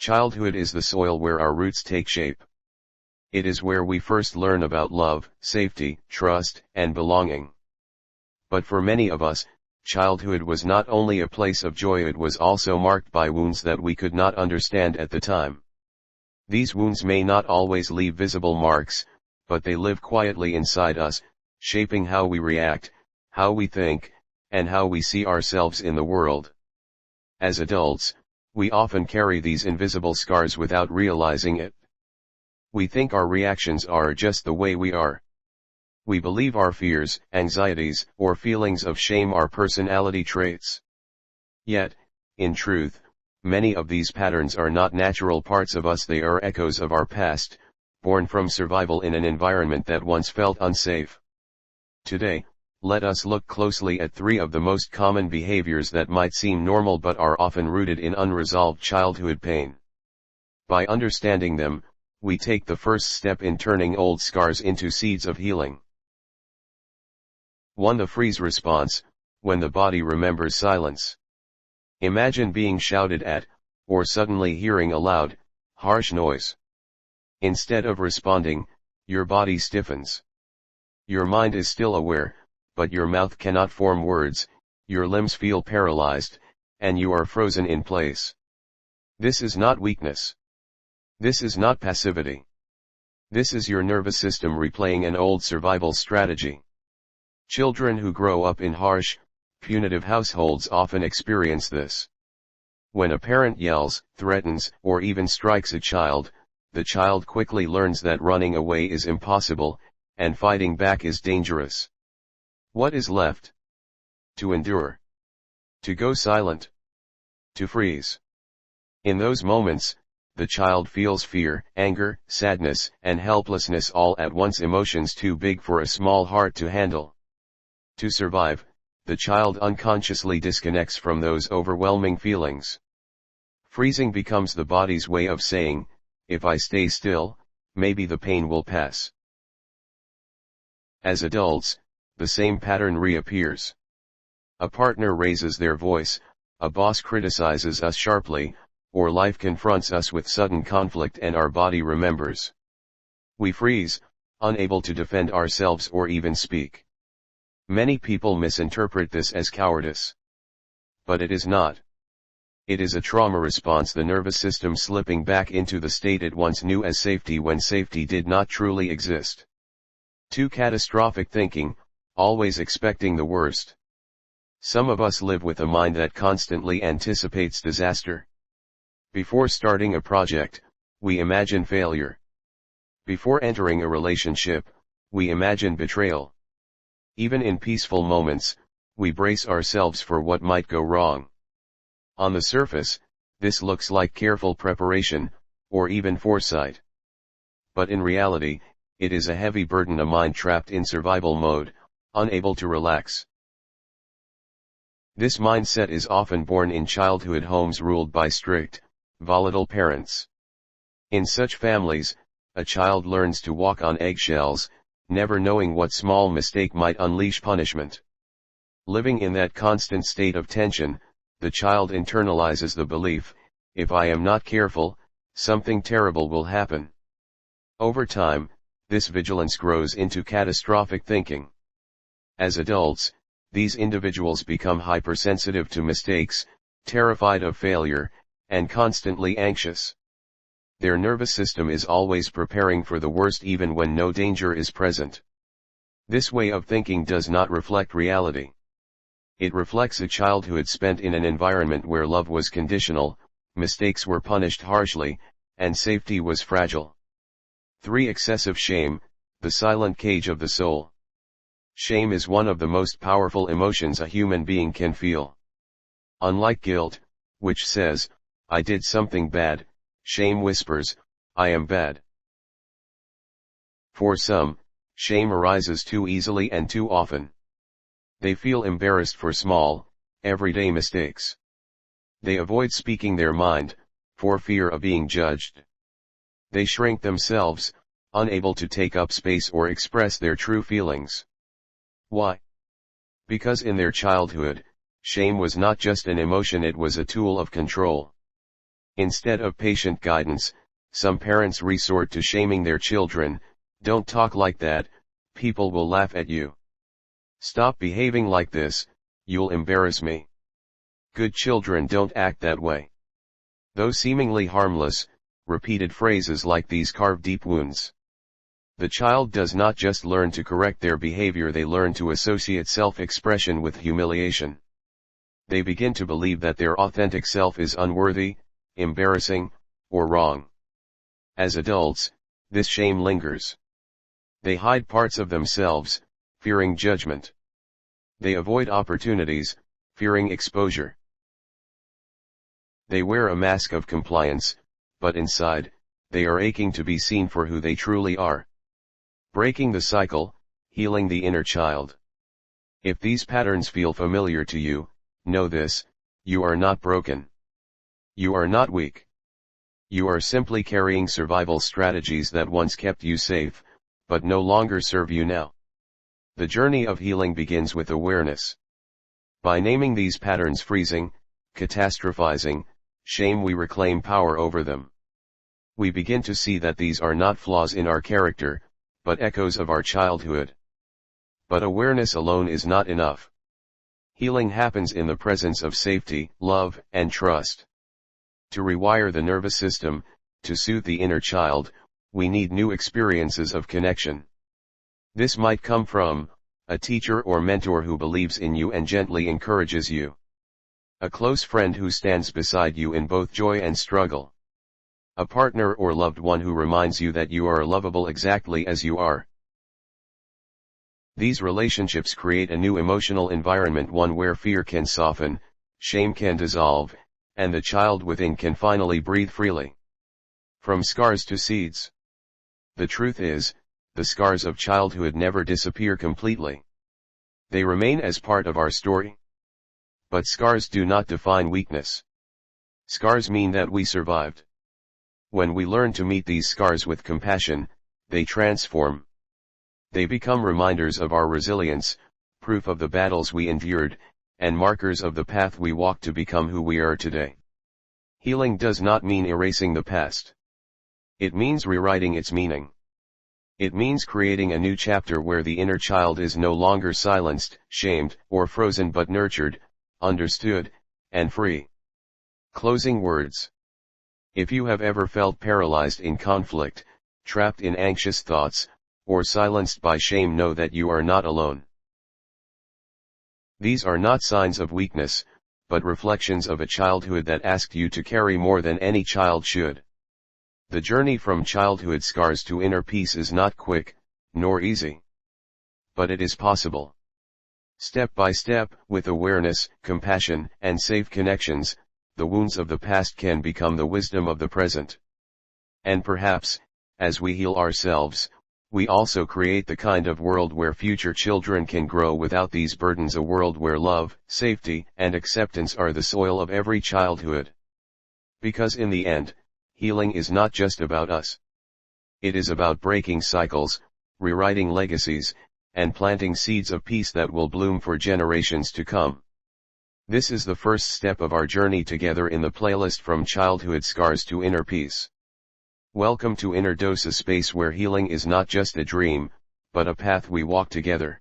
Childhood is the soil where our roots take shape. It is where we first learn about love, safety, trust, and belonging. But for many of us, childhood was not only a place of joy, it was also marked by wounds that we could not understand at the time. These wounds may not always leave visible marks, but they live quietly inside us, shaping how we react, how we think, and how we see ourselves in the world. As adults, we often carry these invisible scars without realizing it. We think our reactions are just the way we are. We believe our fears, anxieties, or feelings of shame are personality traits. Yet, in truth, many of these patterns are not natural parts of us, they are echoes of our past, born from survival in an environment that once felt unsafe. Today, let us look closely at 3 of the most common behaviors that might seem normal but are often rooted in unresolved childhood pain. By understanding them, we take the first step in turning old scars into seeds of healing. 1. The freeze response, when the body remembers silence. Imagine being shouted at, or suddenly hearing a loud, harsh noise. Instead of responding, your body stiffens. Your mind is still aware, but your mouth cannot form words, your limbs feel paralyzed, and you are frozen in place. This is not weakness. This is not passivity. This is your nervous system replaying an old survival strategy. Children who grow up in harsh, punitive households often experience this. When a parent yells, threatens, or even strikes a child, the child quickly learns that running away is impossible, and fighting back is dangerous. What is left? To endure. To go silent. To freeze. In those moments, the child feels fear, anger, sadness, and helplessness all at once, emotions too big for a small heart to handle. To survive, the child unconsciously disconnects from those overwhelming feelings. Freezing becomes the body's way of saying, if I stay still, maybe the pain will pass. As adults, the same pattern reappears. A partner raises their voice, a boss criticizes us sharply, or life confronts us with sudden conflict and our body remembers. We freeze, unable to defend ourselves or even speak. Many people misinterpret this as cowardice. But it is not. It is a trauma response, the nervous system slipping back into the state it once knew as safety when safety did not truly exist. 2. Catastrophic thinking, always expecting the worst. Some of us live with a mind that constantly anticipates disaster. Before starting a project, we imagine failure. Before entering a relationship, we imagine betrayal. Even in peaceful moments, we brace ourselves for what might go wrong. On the surface, this looks like careful preparation, or even foresight. But in reality, it is a heavy burden, a mind trapped in survival mode, unable to relax. This mindset is often born in childhood homes ruled by strict, volatile parents. In such families, a child learns to walk on eggshells, never knowing what small mistake might unleash punishment. Living in that constant state of tension, the child internalizes the belief, if I am not careful, something terrible will happen. Over time, this vigilance grows into catastrophic thinking. As adults, these individuals become hypersensitive to mistakes, terrified of failure, and constantly anxious. Their nervous system is always preparing for the worst even when no danger is present. This way of thinking does not reflect reality. It reflects a childhood spent in an environment where love was conditional, mistakes were punished harshly, and safety was fragile. 3. Excessive shame, the silent cage of the soul. Shame is one of the most powerful emotions a human being can feel. Unlike guilt, which says, I did something bad, shame whispers, I am bad. For some, shame arises too easily and too often. They feel embarrassed for small, everyday mistakes. They avoid speaking their mind, for fear of being judged. They shrink themselves, unable to take up space or express their true feelings. Why? Because in their childhood, shame was not just an emotion, it was a tool of control. Instead of patient guidance, some parents resort to shaming their children. Don't talk like that, people will laugh at you. Stop behaving like this, you'll embarrass me. Good children don't act that way. Though seemingly harmless, repeated phrases like these carve deep wounds. The child does not just learn to correct their behavior, they learn to associate self-expression with humiliation. They begin to believe that their authentic self is unworthy, embarrassing, or wrong. As adults, this shame lingers. They hide parts of themselves, fearing judgment. They avoid opportunities, fearing exposure. They wear a mask of compliance, but inside, they are aching to be seen for who they truly are. Breaking the cycle, healing the inner child. If these patterns feel familiar to you, know this: you are not broken. You are not weak. You are simply carrying survival strategies that once kept you safe, but no longer serve you now. The journey of healing begins with awareness. By naming these patterns freezing, catastrophizing, shame, we reclaim power over them. We begin to see that these are not flaws in our character, but echoes of our childhood. But awareness alone is not enough. Healing happens in the presence of safety, love, and trust. To rewire the nervous system, to soothe the inner child, we need new experiences of connection. This might come from a teacher or mentor who believes in you and gently encourages you. A close friend who stands beside you in both joy and struggle. A partner or loved one who reminds you that you are lovable exactly as you are. These relationships create a new emotional environment, one where fear can soften, shame can dissolve, and the child within can finally breathe freely. From scars to seeds. The truth is, the scars of childhood never disappear completely. They remain as part of our story. But scars do not define weakness. Scars mean that we survived. When we learn to meet these scars with compassion, they transform. They become reminders of our resilience, proof of the battles we endured, and markers of the path we walked to become who we are today. Healing does not mean erasing the past. It means rewriting its meaning. It means creating a new chapter where the inner child is no longer silenced, shamed, or frozen, but nurtured, understood, and free. Closing words. If you have ever felt paralyzed in conflict, trapped in anxious thoughts, or silenced by shame, know that you are not alone. These are not signs of weakness, but reflections of a childhood that asked you to carry more than any child should. The journey from childhood scars to inner peace is not quick, nor easy. But it is possible. Step by step, with awareness, compassion, and safe connections, the wounds of the past can become the wisdom of the present. And perhaps, as we heal ourselves, we also create the kind of world where future children can grow without these burdens, a world where love, safety, and acceptance are the soil of every childhood. Because in the end, healing is not just about us. It is about breaking cycles, rewriting legacies, and planting seeds of peace that will bloom for generations to come. This is the first step of our journey together in the playlist From Childhood Scars to Inner Peace. Welcome to Inner Dose, a space where healing is not just a dream, but a path we walk together.